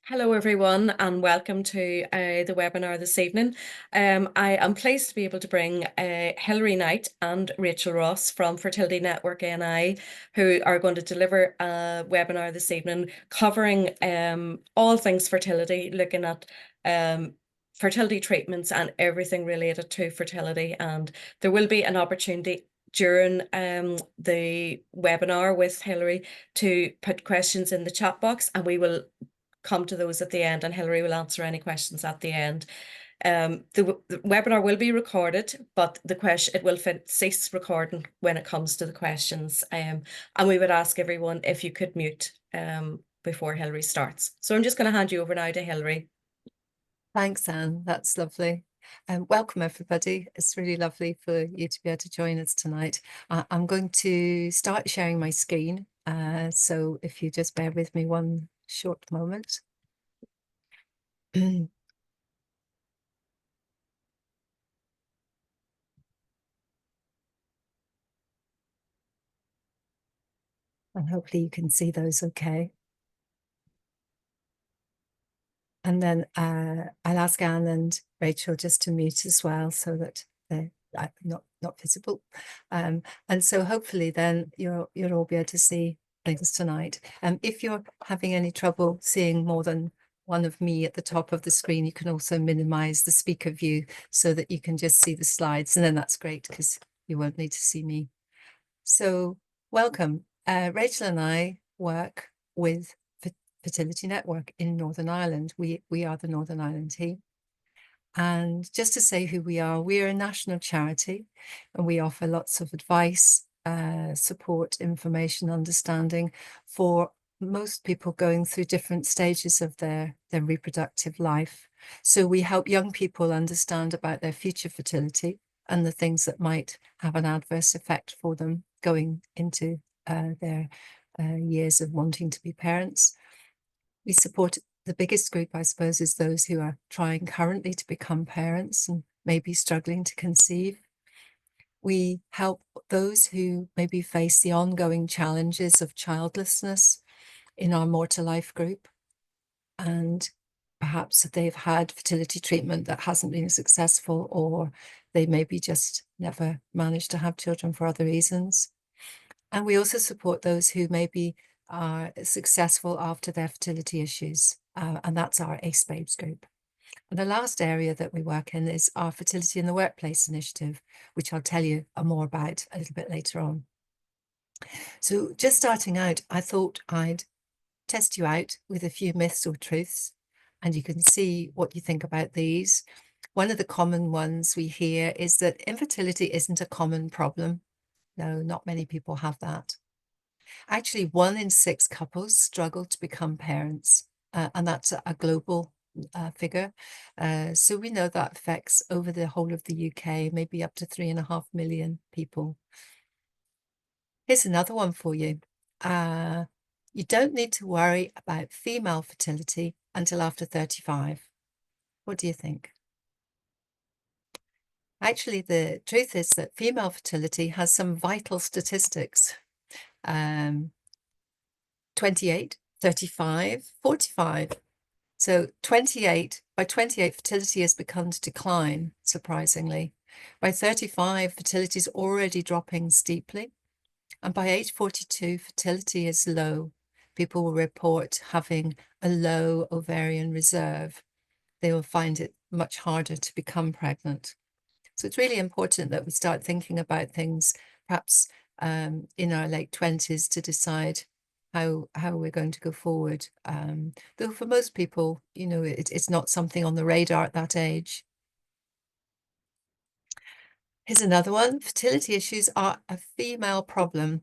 Hello, everyone, and welcome to the webinar this evening. I am pleased to be able to bring Hilary Knight and Rachel Ross from Fertility Network NI, who are going to deliver a webinar this evening covering all things fertility, looking at fertility treatments and everything related to fertility. And there will be an opportunity during the webinar with Hilary to put questions in the chat box, and we will come to those at the end, and Hilary will answer any questions at the end. The webinar will be recorded, but it will cease recording when it comes to the questions. And we would ask everyone if you could mute before Hilary starts. So I'm just going to hand you over now to Hilary. Thanks, Anne. That's lovely. Welcome, everybody. It's really lovely for you to be able to join us tonight. I'm going to start sharing my screen. So if you just bear with me one short moment. And hopefully you can see those okay. And then I'll ask Anne and Rachel just to mute as well so that they're not visible. And so hopefully then you'll all be able to see things tonight. If you're having any trouble seeing more than one of me at the top of the screen, you can also minimize the speaker view so that you can just see the slides, and then that's great because you won't need to see me. So welcome. Rachel and I work with Fertility Network in Northern Ireland. We are the Northern Ireland team. And just to say who we are a national charity, and we offer lots of advice, support, information, understanding for most people going through different stages of their reproductive life. So we help young people understand about their future fertility and the things that might have an adverse effect for them going into their years of wanting to be parents. We support the biggest group, I suppose, is those who are trying currently to become parents and maybe struggling to conceive. We help those who maybe face the ongoing challenges of childlessness in our More to Life group. And perhaps they've had fertility treatment that hasn't been successful, or they maybe just never managed to have children for other reasons. And we also support those who maybe are successful after their fertility issues. And that's our ACE Babes group. And the last area that we work in is our Fertility in the Workplace initiative, which I'll tell you more about a little bit later on. So just starting out, I thought I'd test you out with a few myths or truths, and you can see what you think about these. One of the common ones we hear is that infertility isn't a common problem. No, not many people have that. Actually, 1 in 6 couples struggle to become parents, and that's a global figure. So we know that affects over the whole of the UK, maybe up to 3.5 million people. Here's another one for you. You don't need to worry about female fertility until after 35. What do you think? Actually, the truth is that female fertility has some vital statistics. 28, 35, 45. So by 28, fertility has begun to decline, surprisingly. By 35, fertility is already dropping steeply. And by age 42, fertility is low. People will report having a low ovarian reserve. They will find it much harder to become pregnant. So it's really important that we start thinking about things, perhaps in our late 20s, to decide how we're going to go forward. Though for most people, you know, it's not something on the radar at that age. Here's another one. Fertility issues are a female problem.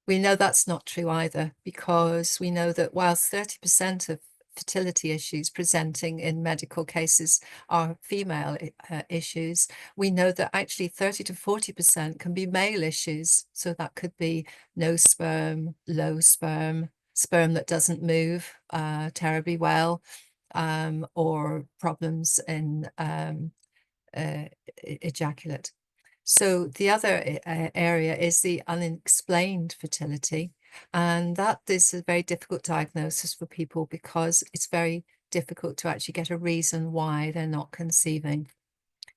We know that's not true either, because we know that whilst 30% of fertility issues presenting in medical cases are female issues, we know that actually 30 to 40% can be male issues. So that could be no sperm, low sperm, sperm that doesn't move terribly well, or problems in ejaculate. So the other area is the unexplained fertility. And that is a very difficult diagnosis for people because it's very difficult to actually get a reason why they're not conceiving.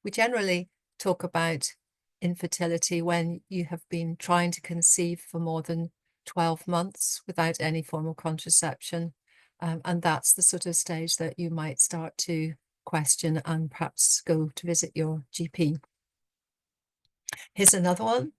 We generally talk about infertility when you have been trying to conceive for more than 12 months without any formal contraception. And that's the sort of stage that you might start to question and perhaps go to visit your GP. Here's another one.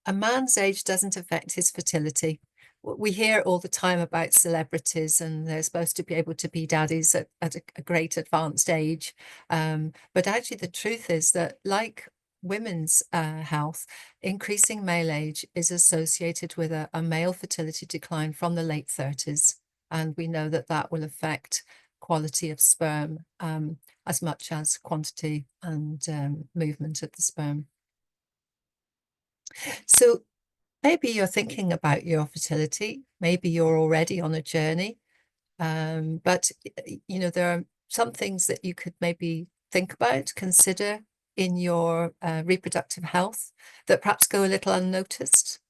A man's age doesn't affect his fertility. We hear all the time about celebrities and they're supposed to be able to be daddies at a great advanced age. But actually the truth is that, like women's health, increasing male age is associated with a male fertility decline from the late 30s. And we know that that will affect quality of sperm as much as quantity and movement of the sperm. So maybe you're thinking about your fertility, maybe you're already on a journey, but you know, there are some things that you could maybe think about, consider in your reproductive health that perhaps go a little unnoticed.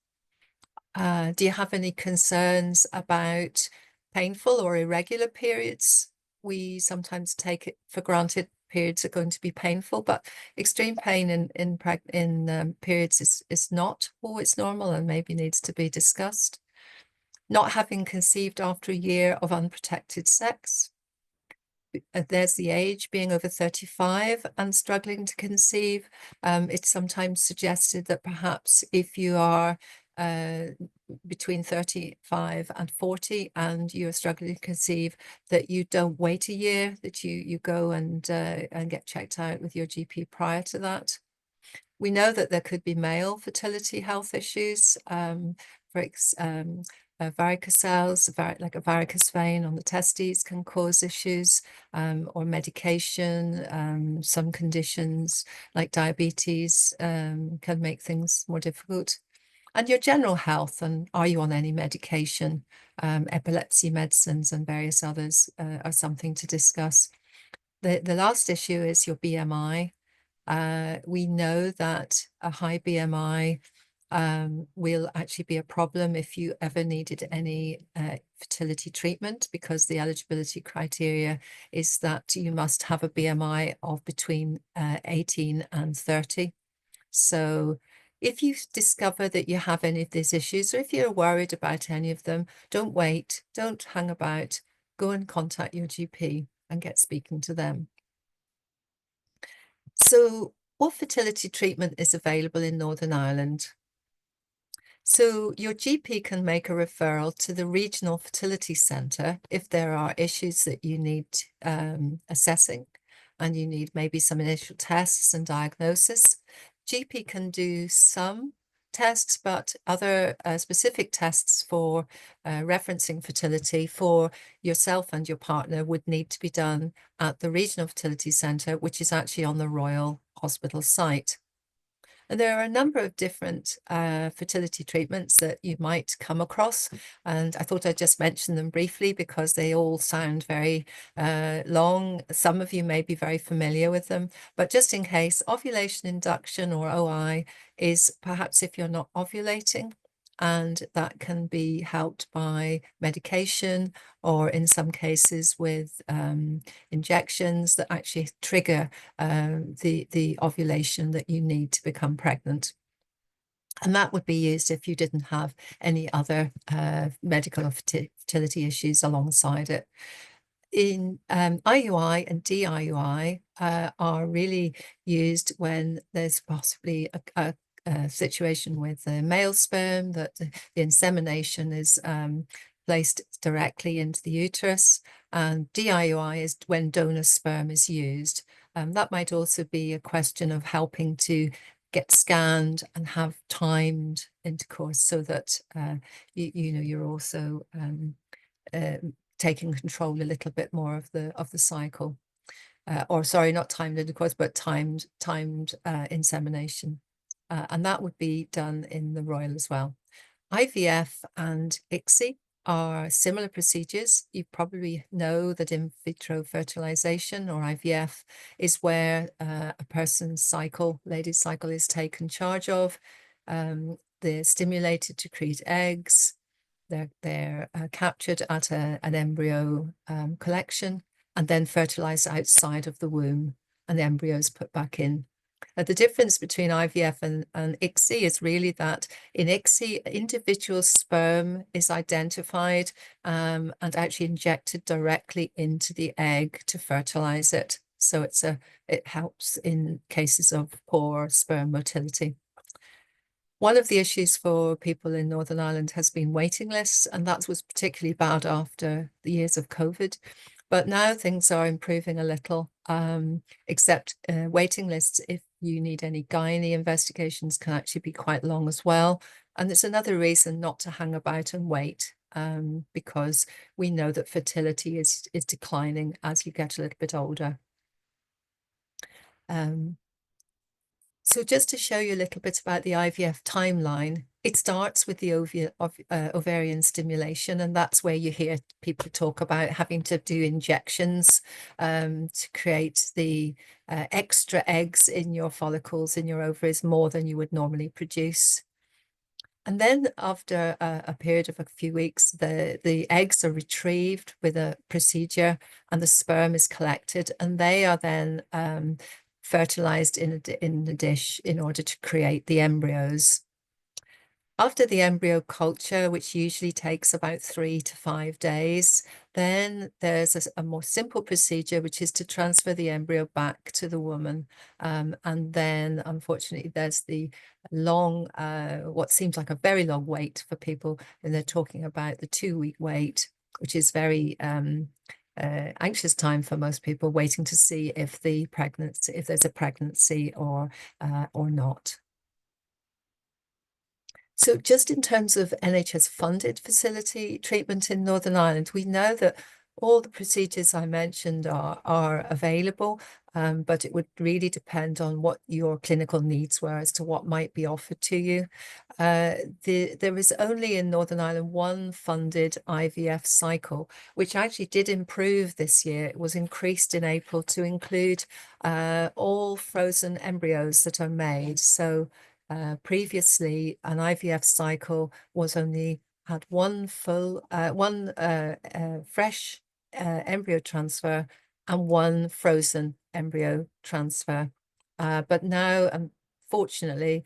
Do you have any concerns about painful or irregular periods? We sometimes take it for granted periods are going to be painful, but extreme pain in periods is not always normal and maybe needs to be discussed. Not having conceived after a year of unprotected sex. There's the age, being over 35 and struggling to conceive. It's sometimes suggested that perhaps if you are between 35 and 40 and you're struggling to conceive, that you don't wait a year, that you go and get checked out with your GP prior to that. We know that there could be male fertility health issues, varicocele, like a varicose vein on the testes can cause issues, or medication. Some conditions like diabetes can make things more difficult. And your general health, and are you on any medication? Epilepsy medicines and various others are something to discuss. The last issue is your BMI. We know that a high BMI will actually be a problem if you ever needed any fertility treatment, because the eligibility criteria is that you must have a BMI of between 18 and 30. So if you discover that you have any of these issues, or if you're worried about any of them, don't wait, don't hang about, go and contact your GP and get speaking to them. So what fertility treatment is available in Northern Ireland? So your GP can make a referral to the regional fertility centre if there are issues that you need assessing and you need maybe some initial tests and diagnosis. GP can do some tests, but other specific tests for referencing fertility for yourself and your partner would need to be done at the regional fertility centre, which is actually on the Royal Hospital site. And there are a number of different fertility treatments that you might come across. And I thought I'd just mention them briefly because they all sound very long. Some of you may be very familiar with them, but just in case, ovulation induction, or OI, is perhaps if you're not ovulating, and that can be helped by medication, or in some cases with injections that actually trigger the ovulation that you need to become pregnant. And that would be used if you didn't have any other medical or fertility issues alongside it. In IUI and DIUI are really used when there's possibly a situation with the male sperm, that the insemination is placed directly into the uterus, and DIUI is when donor sperm is used. That might also be a question of helping to get scanned and have timed intercourse so that you know, you're also taking control a little bit more of the cycle, or sorry, not timed intercourse, but timed insemination, and that would be done in the Royal as well. IVF and ICSI are similar procedures. You probably know that in vitro fertilization, or IVF, is where a person's cycle, lady's cycle, is taken charge of. They're stimulated to create eggs. they're captured at an embryo collection and then fertilized outside of the womb, and the embryo is put back in. The difference between IVF and ICSI is really that in ICSI, individual sperm is identified and actually injected directly into the egg to fertilize it. So it helps in cases of poor sperm motility. One of the issues for people in Northern Ireland has been waiting lists, and that was particularly bad after the years of COVID. But now things are improving a little, except waiting lists, if you need any gynae investigations, can actually be quite long as well. And it's another reason not to hang about and wait, because we know that fertility is declining as you get a little bit older. So just to show you a little bit about the IVF timeline, it starts with the ovarian stimulation, and that's where you hear people talk about having to do injections to create the extra eggs in your follicles, in your ovaries, more than you would normally produce. And then after a period of a few weeks, the eggs are retrieved with a procedure and the sperm is collected, and they are then fertilized in a dish in order to create the embryos. After the embryo culture, which usually takes about 3 to 5 days, then there's a more simple procedure, which is to transfer the embryo back to the woman. And then, unfortunately, there's the long, what seems like a very long wait for people, and they're talking about the 2-week wait, which is very anxious time for most people, waiting to see if there's a pregnancy or not. So just in terms of NHS funded fertility treatment in Northern Ireland, we know that all the procedures I mentioned are available, but it would really depend on what your clinical needs were as to what might be offered to you. There is only in Northern Ireland one funded IVF cycle, which actually did improve this year. It was increased in April to include all frozen embryos that are made. So previously, an IVF cycle was only had one fresh embryo transfer and one frozen embryo transfer. But now, unfortunately,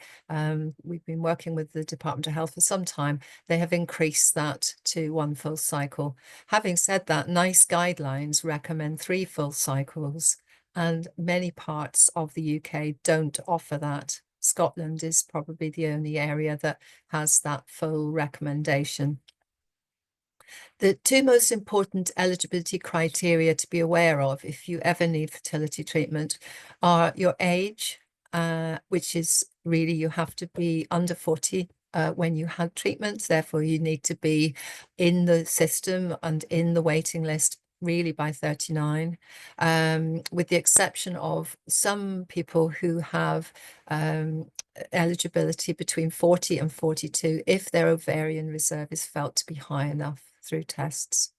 we've been working with the Department of Health for some time. They have increased that to one full cycle. Having said that, NICE guidelines recommend 3 full cycles, and many parts of the UK don't offer that. Scotland is probably the only area that has that full recommendation. The 2 most important eligibility criteria to be aware of if you ever need fertility treatment are your age, which is really you have to be under 40 when you had treatment. Therefore, you need to be in the system and in the waiting list really by 39, with the exception of some people who have eligibility between 40 and 42 if their ovarian reserve is felt to be high enough through tests.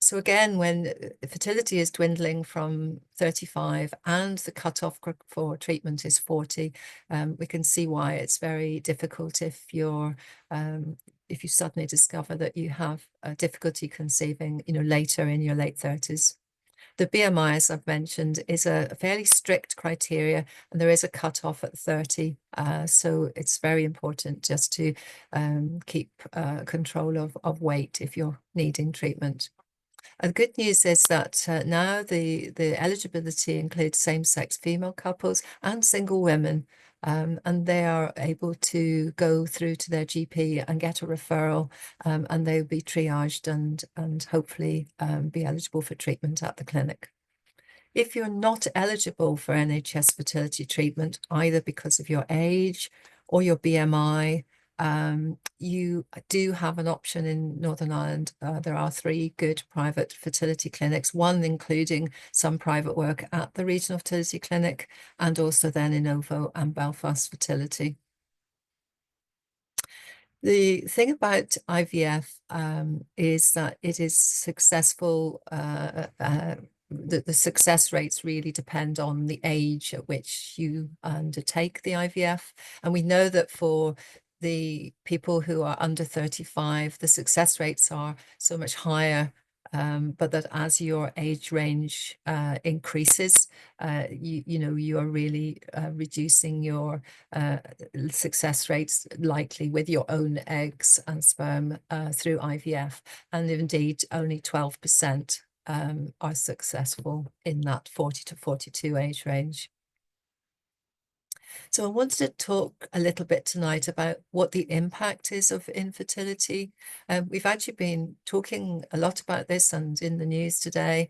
So again, when fertility is dwindling from 35 and the cutoff for treatment is 40, we can see why it's very difficult if you suddenly discover that you have difficulty conceiving, later in your late 30s. The BMI, as I've mentioned, is a fairly strict criteria, and there is a cutoff at 30. So it's very important just to keep control of weight if you're needing treatment. And the good news is that now the eligibility includes same-sex female couples and single women, and they are able to go through to their GP and get a referral, and they'll be triaged and hopefully be eligible for treatment at the clinic. If you're not eligible for NHS fertility treatment, either because of your age or your BMI, you do have an option in Northern Ireland. There are 3 good private fertility clinics, one including some private work at the Regional Fertility Clinic, and also then in OVO and Belfast Fertility. The thing about IVF is that it is successful. The success rates really depend on the age at which you undertake the IVF. And we know that for the people who are under 35, the success rates are so much higher, but that as your age range increases, you are really reducing your success rates likely with your own eggs and sperm through IVF. And indeed, only 12% are successful in that 40 to 42 age range. So I wanted to talk a little bit tonight about what the impact is of infertility. We've actually been talking a lot about this and in the news today,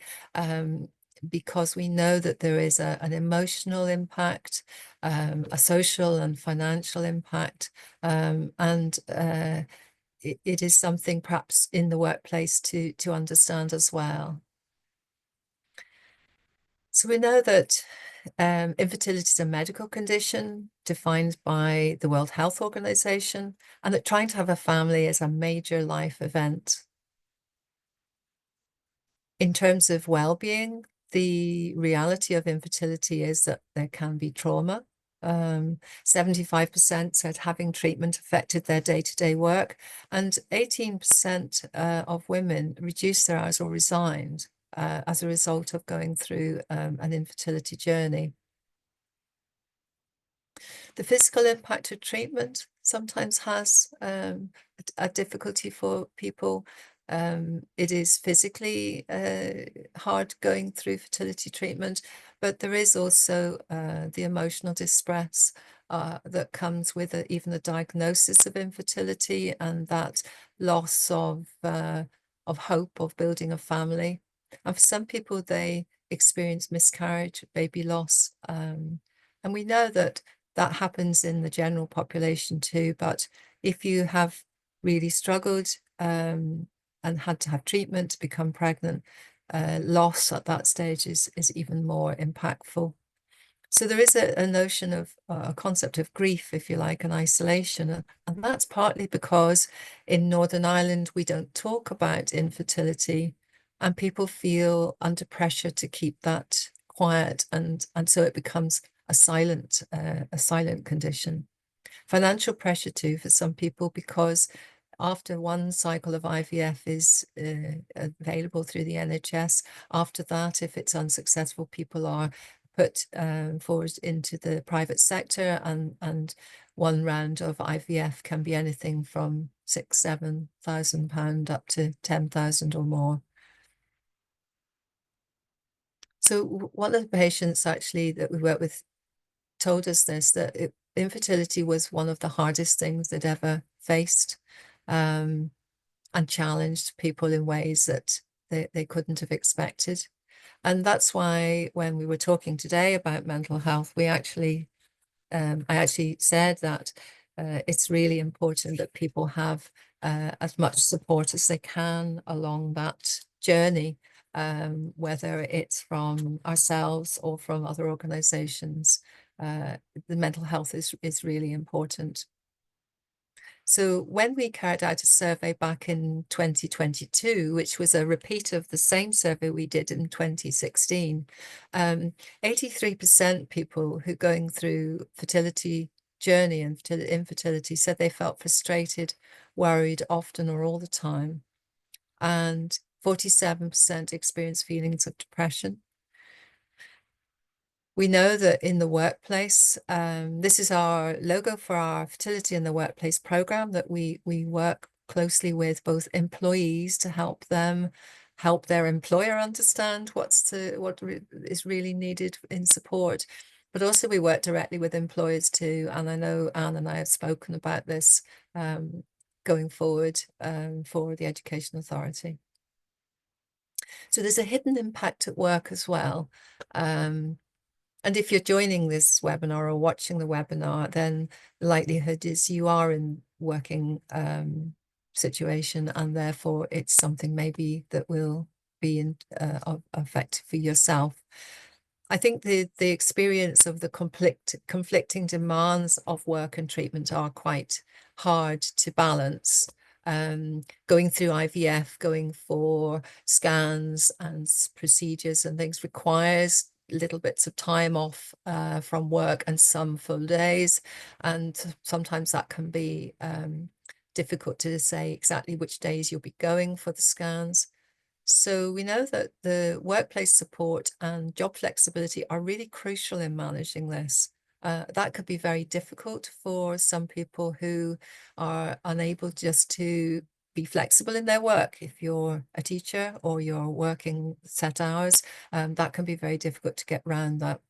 because we know that there is an emotional impact, a social and financial impact, and it is something perhaps in the workplace to understand as well. So we know that infertility is a medical condition defined by the World Health Organization, and that trying to have a family is a major life event. In terms of well-being, the reality of infertility is that there can be trauma. 75% said having treatment affected their day-to-day work, and 18% of women reduced their hours or resigned as a result of going through an infertility journey. The physical impact of treatment sometimes has a difficulty for people. It is physically hard going through fertility treatment, but there is also the emotional distress that comes with even the diagnosis of infertility and that loss of hope of building a family. And for some people, they experience miscarriage, baby loss. And we know that happens in the general population too. But if you have really struggled and had to have treatment to become pregnant, loss at that stage is even more impactful. So there is a notion of a concept of grief, if you like, and isolation. And that's partly because in Northern Ireland, we don't talk about infertility and people feel under pressure to keep that quiet. And so it becomes a silent condition. Financial pressure too for some people, because after one cycle of IVF is available through the NHS, after that, if it's unsuccessful, people are put forward into the private sector, and one round of IVF can be anything from £6,000-7,000 up to 10,000 or more. So one of the patients actually that we work with told us this, that infertility was one of the hardest things they'd ever faced, and challenged people in ways that they couldn't have expected. And that's why when we were talking today about mental health, I actually said that it's really important that people have as much support as they can along that journey, whether it's from ourselves or from other organizations. The mental health is really important. So when we carried out a survey back in 2022, which was a repeat of the same survey we did in 2016, 83% people who going through fertility journey and infertility said they felt frustrated, worried often or all the time. And 47% experienced feelings of depression. We know that in the workplace, this is our logo for our Fertility in the Workplace program, that we work closely with both employees to help them help their employer understand what is really needed in support. But also we work directly with employers too. And I know Anne and I have spoken about this going forward for the Education Authority. So there's a hidden impact at work as well. And if you're joining this webinar or watching the webinar, then the likelihood is you are in working situation, and therefore it's something maybe that will be effective for yourself. I think the experience of the conflicting demands of work and treatment are quite hard to balance. Going through IVF, going for scans and procedures and things requires little bits of time off from work and some full days. And sometimes that can be difficult to say exactly which days you'll be going for the scans. So we know that the workplace support and job flexibility are really crucial in managing this. That could be very difficult for some people who are unable just to be flexible in their work. If you're a teacher or you're working set hours, that can be very difficult to get around that.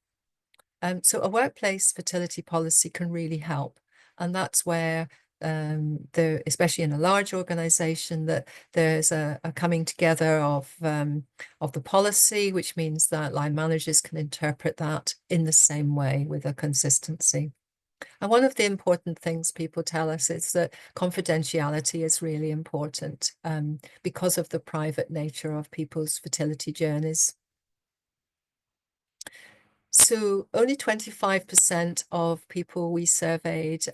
So a workplace fertility policy can really help. And that's where there, especially in a large organization, that there's a coming together of the policy, which means that line managers can interpret that in the same way with a consistency. And one of the important things people tell us is that confidentiality is really important because of the private nature of people's fertility journeys. So only 25% of people we surveyed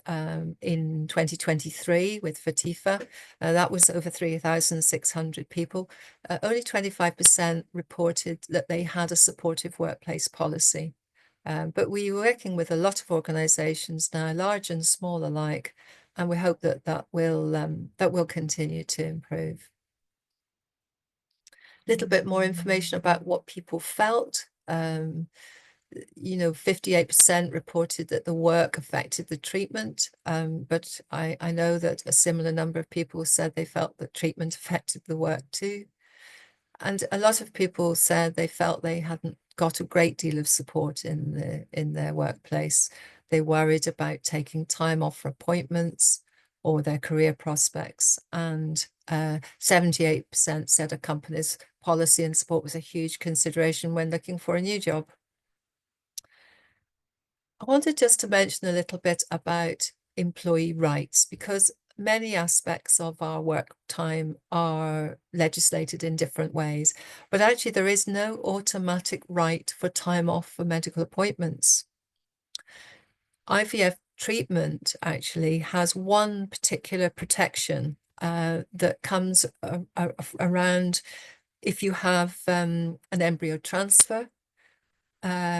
in 2023 with Fertifa, that was over 3,600 people, only 25% reported that they had a supportive workplace policy. But we're working with a lot of organisations now, large and small alike, and we hope that that will continue to improve. A little bit more information about what people felt. 58% reported that the work affected the treatment, but I know that a similar number of people said they felt that treatment affected the work too. And a lot of people said they felt they hadn't got a great deal of support in their workplace. They worried about taking time off for appointments or their career prospects. And 78% said a company's policy and support was a huge consideration when looking for a new job. I wanted just to mention a little bit about employee rights, because many aspects of our work time are legislated in different ways, but actually there is no automatic right for time off for medical appointments. IVF treatment actually has one particular protection that comes around if you have an embryo transfer.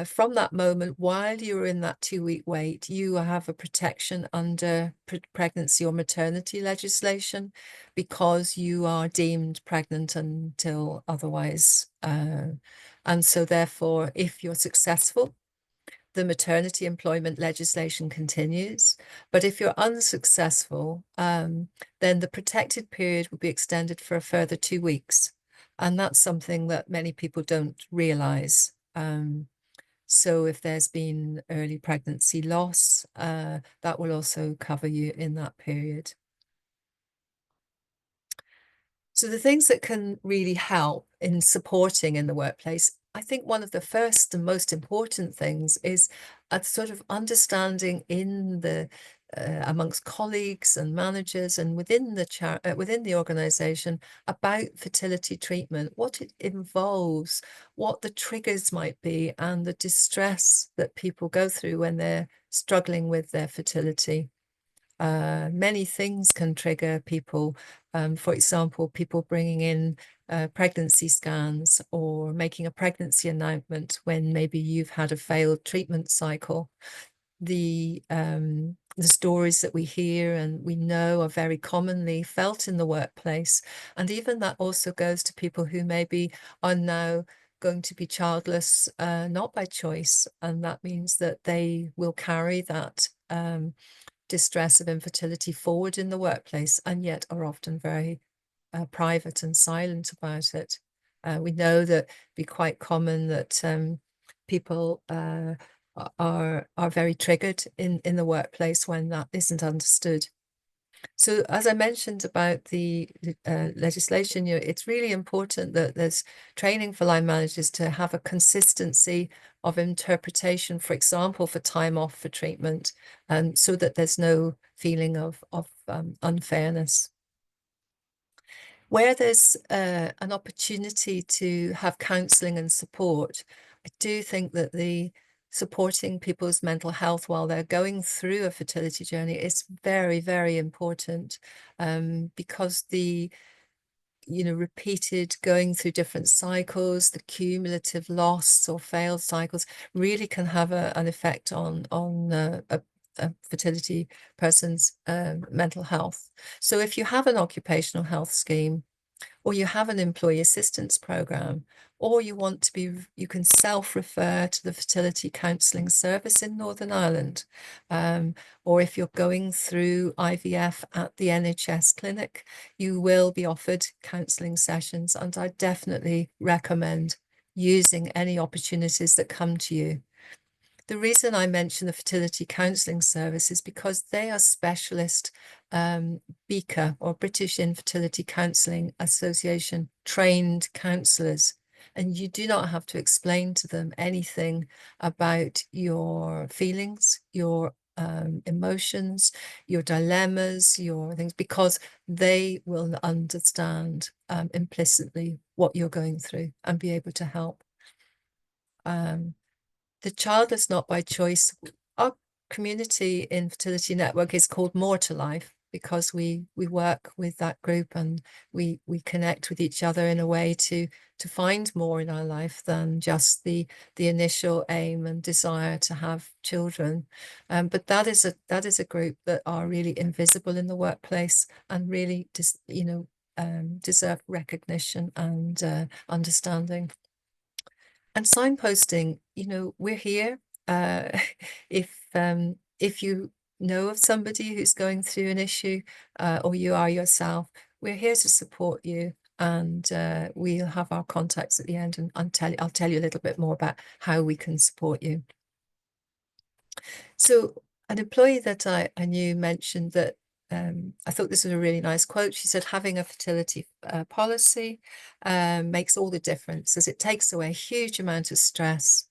From that moment, while you're in that 2-week wait, you have a protection under pregnancy or maternity legislation because you are deemed pregnant until otherwise. And so therefore, if you're successful, the maternity employment legislation continues. But if you're unsuccessful, then the protected period will be extended for a further 2 weeks. And that's something that many people don't realize. So if there's been early pregnancy loss, that will also cover you in that period. So the things that can really help in supporting in the workplace, I think one of the first and most important things is a sort of understanding in the amongst colleagues and managers and within the organization about fertility treatment, what it involves, what the triggers might be, and the distress that people go through when they're struggling with their fertility. Many things can trigger people. For example, people bringing in pregnancy scans or making a pregnancy announcement when maybe you've had a failed treatment cycle. The stories that we hear and we know are very commonly felt in the workplace. And even that also goes to people who maybe are now going to be childless, not by choice. And that means that they will carry that distress of infertility forward in the workplace and yet are often very private and silent about it. We know that it'd be quite common that people are very triggered in the workplace when that isn't understood. So as I mentioned about the legislation, it's really important that there's training for line managers to have a consistency of interpretation, for example, for time off for treatment, so that there's no feeling of unfairness. Where there's an opportunity to have counselling and support, I do think that the supporting people's mental health while they're going through a fertility journey is very, very important, because repeated going through different cycles, the cumulative loss or failed cycles really can have an effect on a fertility person's mental health. So if you have an occupational health scheme, or you have an employee assistance program, or you can self-refer to the fertility counselling service in Northern Ireland, or if you're going through IVF at the NHS clinic, you will be offered counselling sessions, and I definitely recommend using any opportunities that come to you. The reason I mention the fertility counselling service is because they are specialist BICA, or British Infertility Counselling Association trained counsellors, and you do not have to explain to them anything about your feelings, your emotions, your dilemmas, your things, because they will understand implicitly what you're going through and be able to help. The child is not by choice. Our community in Fertility Network is called More to Life because we work with that group, and we connect with each other in a way to find more in our life than just the initial aim and desire to have children. But that is a group that are really invisible in the workplace and really deserve recognition and understanding. And signposting, we're here. If you know of somebody who's going through an issue, or you are yourself, we're here to support you. And we'll have our contacts at the end, and I'll tell you a little bit more about how we can support you. So an employee that I knew mentioned that I thought this was a really nice quote. She said, having a fertility policy makes all the difference, as it takes away a huge amount of stress.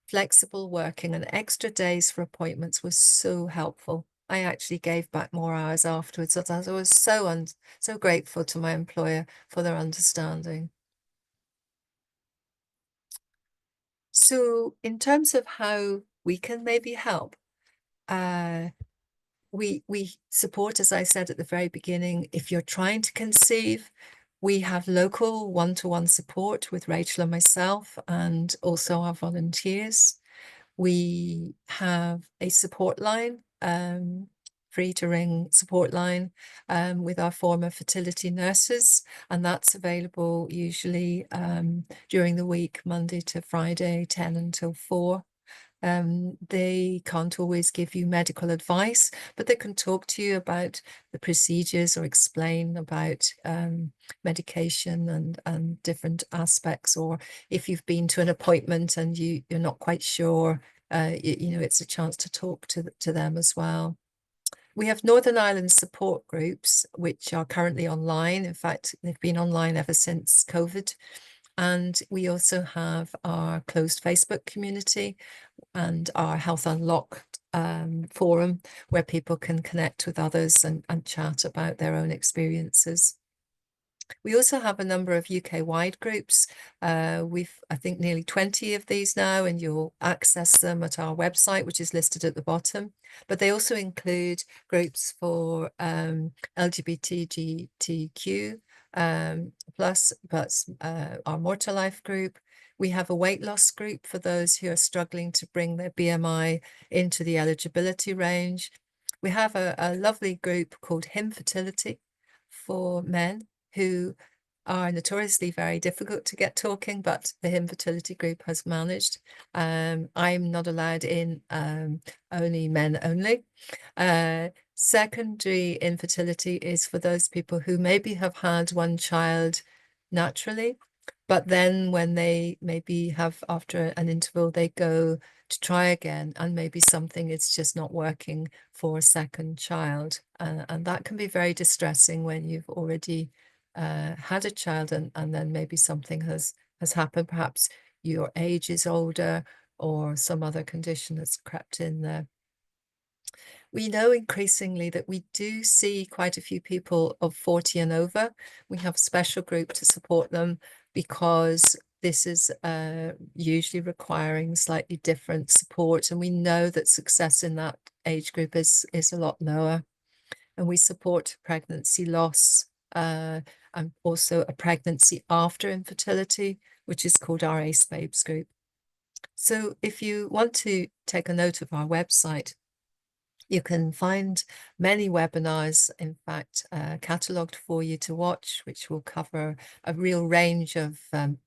Flexible working and extra days for appointments was so helpful. I actually gave back more hours afterwards. I was so grateful to my employer for their understanding. So in terms of how we can maybe help, we support, as I said at the very beginning, if you're trying to conceive, we have local one-to-one support with Rachel and myself, and also our volunteers. We have a support line, free to ring support line, with our former fertility nurses, and that's available usually during the week, Monday to Friday, 10 until 4. They can't always give you medical advice, but they can talk to you about the procedures or explain about medication and different aspects. Or if you've been to an appointment and you're not quite sure, it's a chance to talk to them as well. We have Northern Ireland support groups, which are currently online. In fact, they've been online ever since COVID. And we also have our closed Facebook community and our Health Unlocked forum, where people can connect with others and chat about their own experiences. We also have a number of UK-wide groups. We've, I think, nearly 20 of these now, and you'll access them at our website, which is listed at the bottom. But they also include groups for LGBTQ plus our More to Life group. We have a weight loss group for those who are struggling to bring their BMI into the eligibility range. We have a lovely group called Fertility for men who are notoriously very difficult to get talking, but the Fertility group has managed. I'm not allowed in, only men only. Secondary infertility is for those people who maybe have had one child naturally, but then when they maybe have, after an interval, they go to try again, and maybe something is just not working for a second child. And that can be very distressing when you've already had a child and then maybe something has happened. Perhaps your age is older or some other condition that's crept in there. We know increasingly that we do see quite a few people of 40 and over. We have a special group to support them because this is usually requiring slightly different support. And we know that success in that age group is a lot lower. And we support pregnancy loss and also a pregnancy after infertility, which is called our Ace Babes group. So if you want to take a note of our website, you can find many webinars, in fact, catalogued for you to watch, which will cover a real range of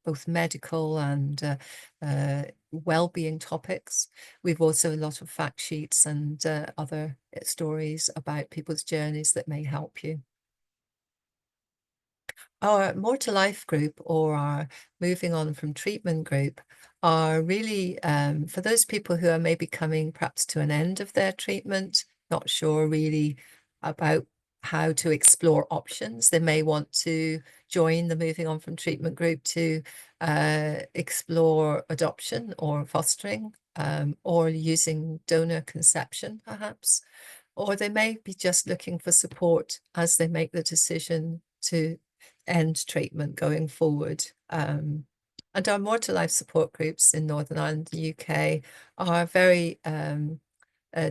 both medical and well-being topics. We've also a lot of fact sheets and other stories about people's journeys that may help you. Our More to Life group, or our Moving On from Treatment group, are really for those people who are maybe coming perhaps to an end of their treatment, not sure really about how to explore options. They may want to join the Moving On from Treatment group to explore adoption or fostering, or using donor conception, perhaps. Or they may be just looking for support as they make the decision to end treatment going forward. And our More to Life support groups in Northern Ireland, the UK, are very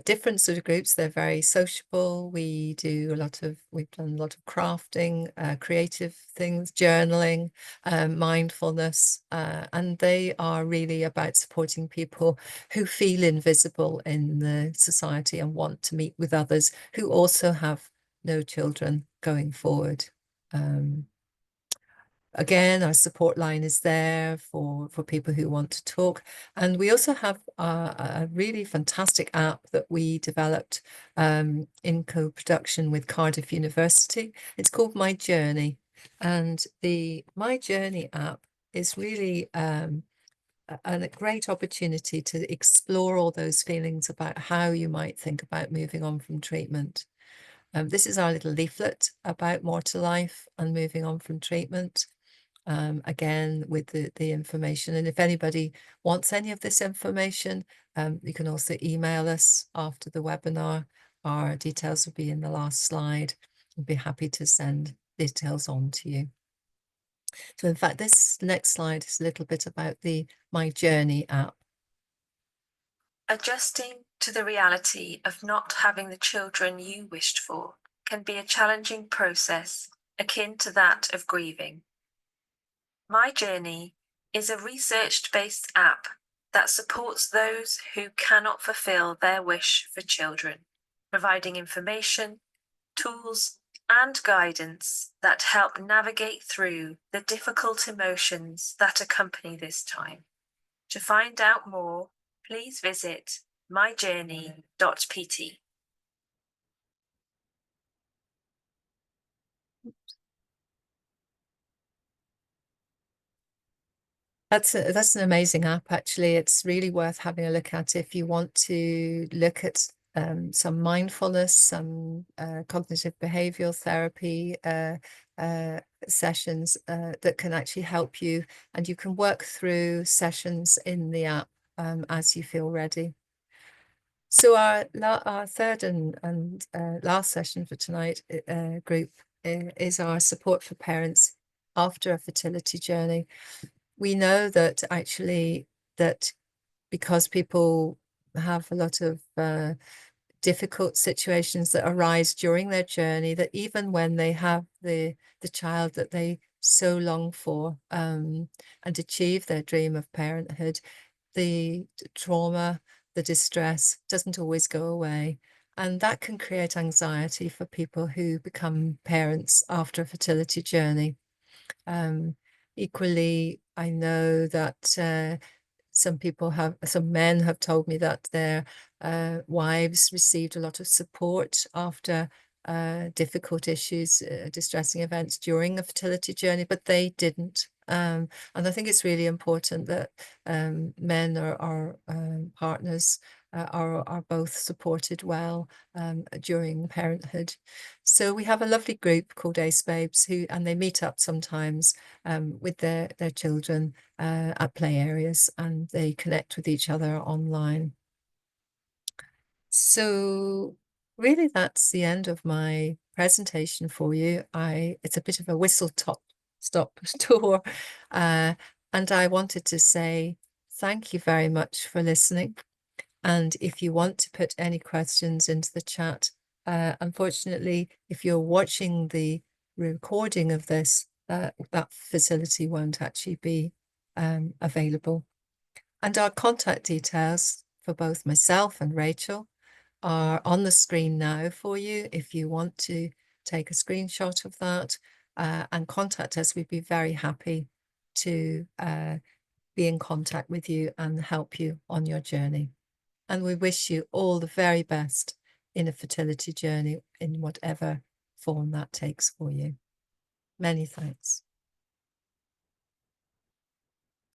different sort of groups. They're very sociable. We've done a lot of crafting, creative things, journaling, mindfulness, and they are really about supporting people who feel invisible in the society and want to meet with others who also have no children going forward. Again, our support line is there for people who want to talk. And we also have a really fantastic app that we developed in co-production with Cardiff University. It's called My Journey. And the My Journey app is really a great opportunity to explore all those feelings about how you might think about moving on from treatment. This is our little leaflet about More to Life and moving on from treatment. Again, with the information. And if anybody wants any of this information, you can also email us after the webinar. Our details will be in the last slide. We'll be happy to send details on to you. So in fact, this next slide is a little bit about the My Journey app. Adjusting to the reality of not having the children you wished for can be a challenging process, akin to that of grieving. My Journey is a research-based app that supports those who cannot fulfill their wish for children, providing information, tools, and guidance that help navigate through the difficult emotions that accompany this time. To find out more, please visit myjourney.pt. That's an amazing app, actually. It's really worth having a look at if you want to look at some mindfulness, some cognitive behavioral therapy sessions that can actually help you, and you can work through sessions in the app as you feel ready. So our third and last session for tonight group is our support for parents after a fertility journey. We know that actually that because people have a lot of difficult situations that arise during their journey, that even when they have the child that they so long for and achieve their dream of parenthood, the trauma, the distress doesn't always go away. And that can create anxiety for people who become parents after a fertility journey. Equally, I know that some men have told me that their wives received a lot of support after difficult issues, distressing events during a fertility journey, but they didn't. And I think it's really important that men or partners are both supported well during parenthood. So we have a lovely group called Ace Babes and they meet up sometimes with their children at play areas, and they connect with each other online. So really that's the end of my presentation for you. It's a bit of a whistle-stop tour, and I wanted to say thank you very much for listening. And if you want to put any questions into the chat, unfortunately, if you're watching the recording of this, that facility won't actually be available. And our contact details for both myself and Rachel are on the screen now for you. If you want to take a screenshot of that and contact us, we'd be very happy to be in contact with you and help you on your journey. And we wish you all the very best in a fertility journey in whatever form that takes for you. Many thanks.